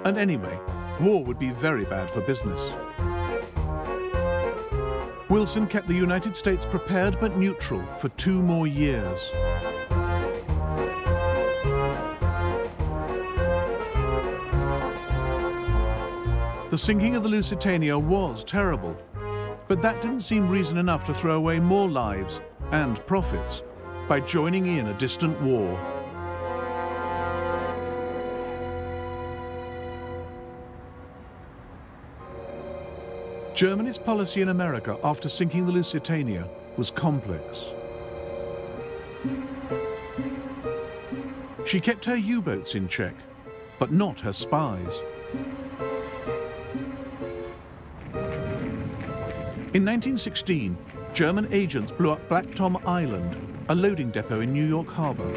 And anyway, war would be very bad for business. Wilson kept the United States prepared but neutral for 2 more years. The sinking of the Lusitania was terrible, but that didn't seem reason enough to throw away more lives and profits by joining in a distant war. Germany's policy in America after sinking the Lusitania was complex. She kept her U-boats in check, but not her spies. In 1916, German agents blew up Black Tom Island, a loading depot in New York Harbor.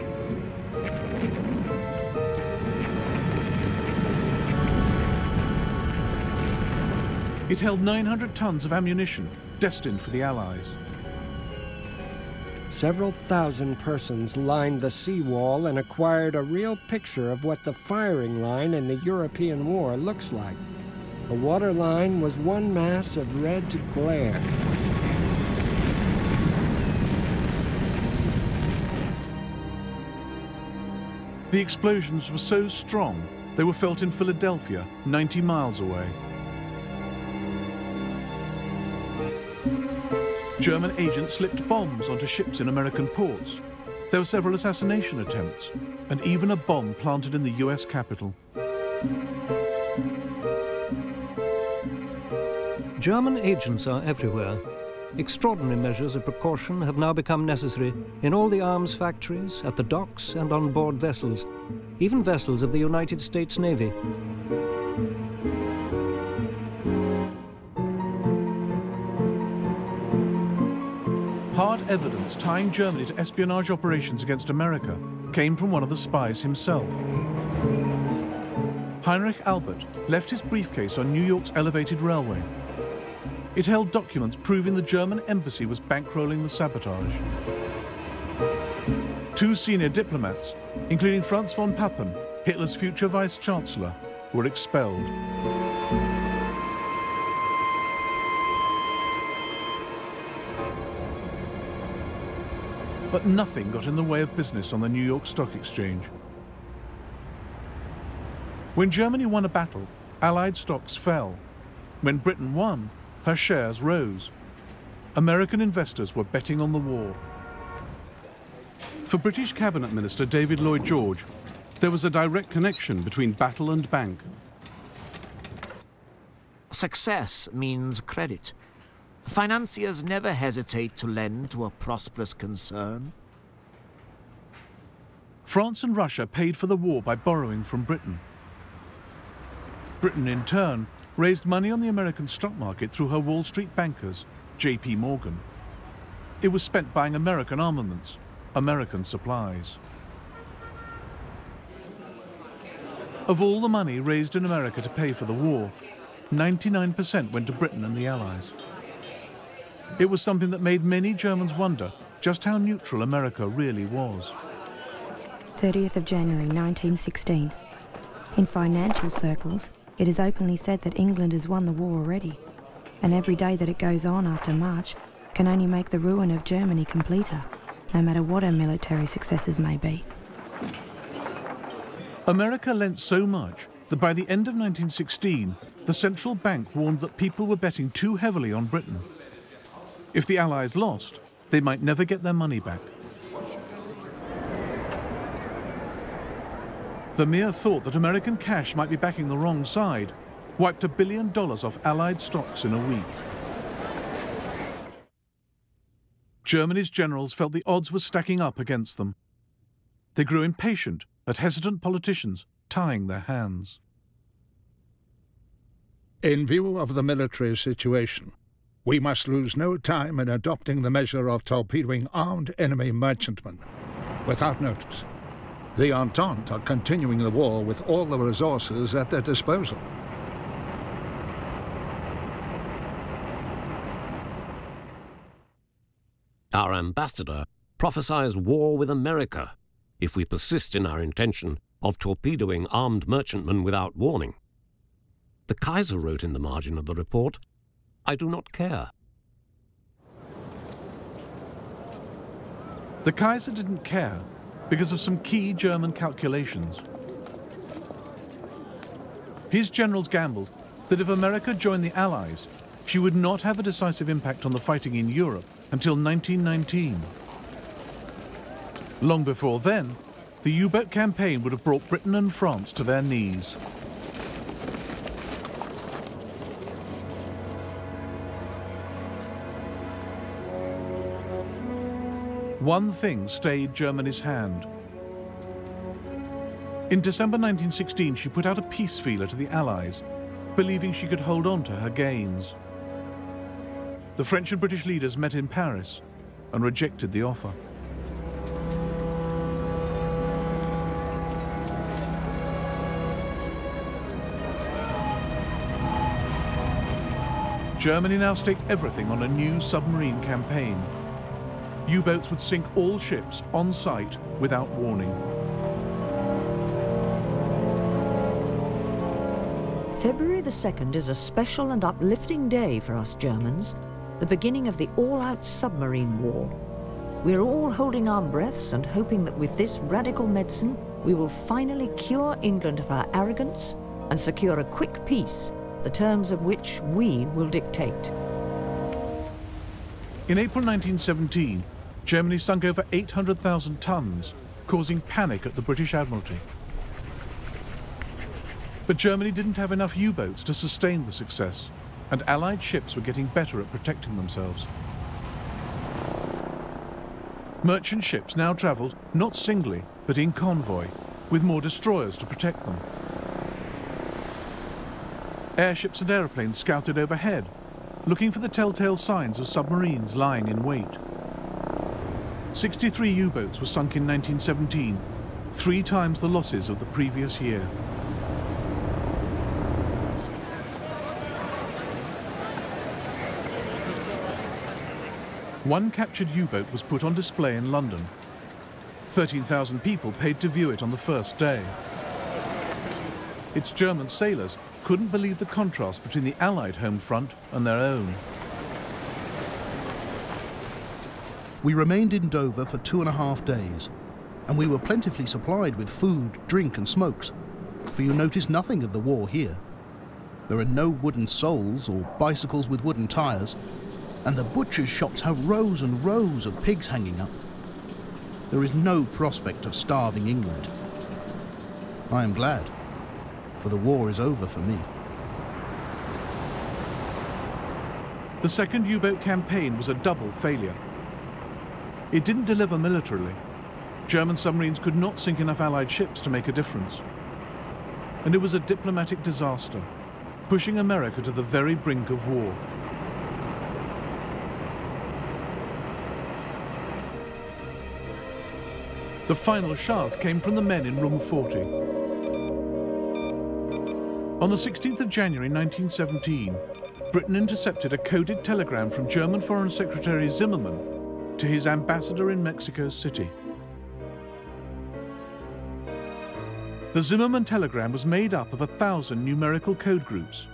It held 900 tons of ammunition destined for the Allies. Several thousand persons lined the seawall and acquired a real picture of what the firing line in the European war looks like. The water line was one mass of red glare. The explosions were so strong, they were felt in Philadelphia, 90 miles away. German agents slipped bombs onto ships in American ports. There were several assassination attempts, and even a bomb planted in the US Capitol. German agents are everywhere. Extraordinary measures of precaution have now become necessary in all the arms factories, at the docks and on board vessels, even vessels of the United States Navy. Hard evidence tying Germany to espionage operations against America came from one of the spies himself. Heinrich Albert left his briefcase on New York's elevated railway. It held documents proving the German embassy was bankrolling the sabotage. 2 senior diplomats, including Franz von Papen, Hitler's future vice-chancellor, were expelled. But nothing got in the way of business on the New York Stock Exchange. When Germany won a battle, Allied stocks fell. When Britain won, her shares rose. American investors were betting on the war. For British Cabinet Minister David Lloyd George, there was a direct connection between battle and bank. Success means credit. Financiers never hesitate to lend to a prosperous concern. France and Russia paid for the war by borrowing from Britain. Britain, in turn, raised money on the American stock market through her Wall Street bankers, J.P. Morgan. It was spent buying American armaments, American supplies. Of all the money raised in America to pay for the war, 99% went to Britain and the Allies. It was something that made many Germans wonder just how neutral America really was. 30th of January 1916. In financial circles, it is openly said that England has won the war already, and every day that it goes on after March can only make the ruin of Germany completer, no matter what her military successes may be. America lent so much that by the end of 1916, the central bank warned that people were betting too heavily on Britain. If the Allies lost, they might never get their money back. The mere thought that American cash might be backing the wrong side wiped $1 billion off Allied stocks in a week. Germany's generals felt the odds were stacking up against them. They grew impatient at hesitant politicians tying their hands. In view of the military situation, we must lose no time in adopting the measure of torpedoing armed enemy merchantmen without notice. The Entente are continuing the war with all the resources at their disposal. Our ambassador prophesies war with America if we persist in our intention of torpedoing armed merchantmen without warning. The Kaiser wrote in the margin of the report, "I do not care." The Kaiser didn't care because of some key German calculations. His generals gambled that if America joined the Allies, she would not have a decisive impact on the fighting in Europe until 1919. Long before then, the U-boat campaign would have brought Britain and France to their knees. One thing stayed Germany's hand. In December 1916, she put out a peace feeler to the Allies, believing she could hold on to her gains. The French and British leaders met in Paris and rejected the offer. Germany now staked everything on a new submarine campaign. U-boats would sink all ships on sight without warning. February the 2nd is a special and uplifting day for us Germans, the beginning of the all-out submarine war. We're all holding our breaths and hoping that with this radical medicine, we will finally cure England of her arrogance and secure a quick peace, the terms of which we will dictate. In April 1917, Germany sunk over 800,000 tons, causing panic at the British Admiralty. But Germany didn't have enough U-boats to sustain the success, and Allied ships were getting better at protecting themselves. Merchant ships now travelled not singly, but in convoy, with more destroyers to protect them. Airships and aeroplanes scouted overhead, looking for the telltale signs of submarines lying in wait. 63 U-boats were sunk in 1917, 3 times the losses of the previous year. One captured U-boat was put on display in London. 13,000 people paid to view it on the first day. Its German sailors couldn't believe the contrast between the Allied home front and their own. We remained in Dover for 2.5 days, and we were plentifully supplied with food, drink and smokes, for you notice nothing of the war here. There are no wooden soles or bicycles with wooden tyres, and the butchers' shops have rows and rows of pigs hanging up. There is no prospect of starving England. I am glad, for the war is over for me. The second U-boat campaign was a double failure. It didn't deliver militarily. German submarines could not sink enough Allied ships to make a difference. And it was a diplomatic disaster, pushing America to the very brink of war. The final shove came from the men in Room 40. On the 16th of January 1917, Britain intercepted a coded telegram from German Foreign Secretary Zimmermann to his ambassador in Mexico City. The Zimmermann telegram was made up of 1,000 numerical code groups.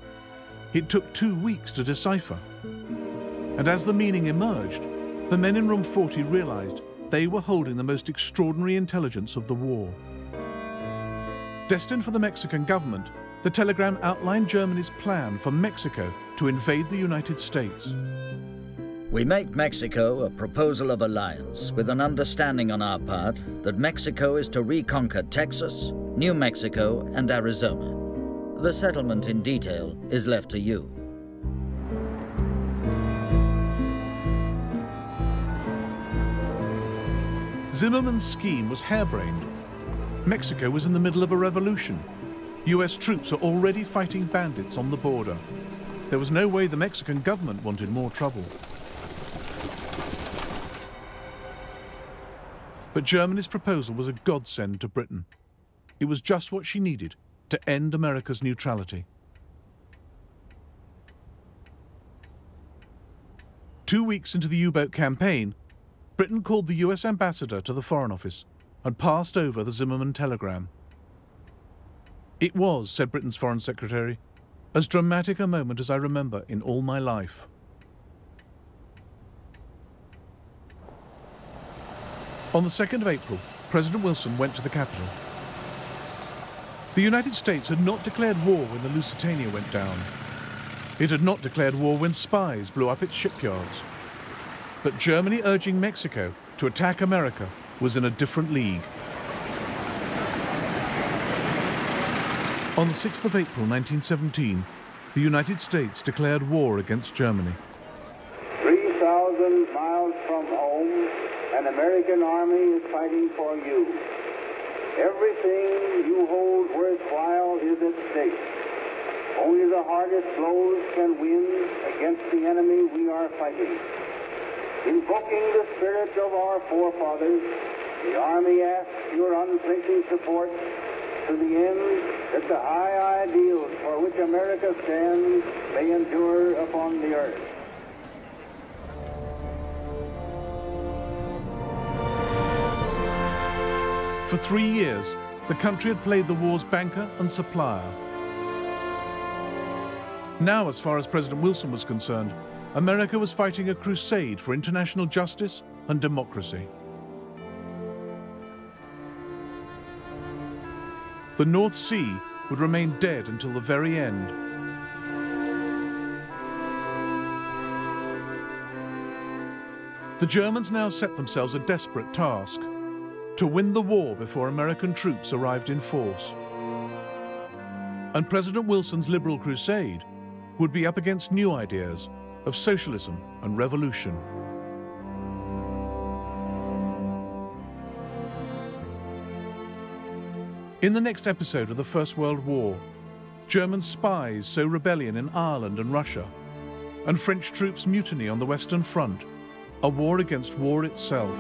It took 2 weeks to decipher. And as the meaning emerged, the men in Room 40 realized they were holding the most extraordinary intelligence of the war. Destined for the Mexican government, the telegram outlined Germany's plan for Mexico to invade the United States. We make Mexico a proposal of alliance with an understanding on our part that Mexico is to reconquer Texas, New Mexico, and Arizona. The settlement in detail is left to you. Zimmermann's scheme was harebrained. Mexico was in the middle of a revolution. US troops are already fighting bandits on the border. There was no way the Mexican government wanted more trouble. But Germany's proposal was a godsend to Britain. It was just what she needed to end America's neutrality. 2 weeks into the U-boat campaign, Britain called the US ambassador to the Foreign Office and passed over the Zimmermann telegram. It was, said Britain's Foreign Secretary, as dramatic a moment as I remember in all my life. On the 2nd of April, President Wilson went to the Capitol. The United States had not declared war when the Lusitania went down. It had not declared war when spies blew up its shipyards. But Germany urging Mexico to attack America was in a different league. On the 6th of April 1917, the United States declared war against Germany. 3,000 miles from home, an American army is fighting for you. Everything you hold worthwhile is at stake. Only the hardest blows can win against the enemy we are fighting. Invoking the spirit of our forefathers, the Army asks your unflinching support to the end that the high ideals for which America stands may endure upon the earth. For 3 years, the country had played the war's banker and supplier. Now, as far as President Wilson was concerned, America was fighting a crusade for international justice and democracy. The North Sea would remain dead until the very end. The Germans now set themselves a desperate task: to win the war before American troops arrived in force. And President Wilson's liberal crusade would be up against new ideas of socialism and revolution. In the next episode of the First World War, German spies sow rebellion in Ireland and Russia, and French troops mutiny on the Western Front, a war against war itself.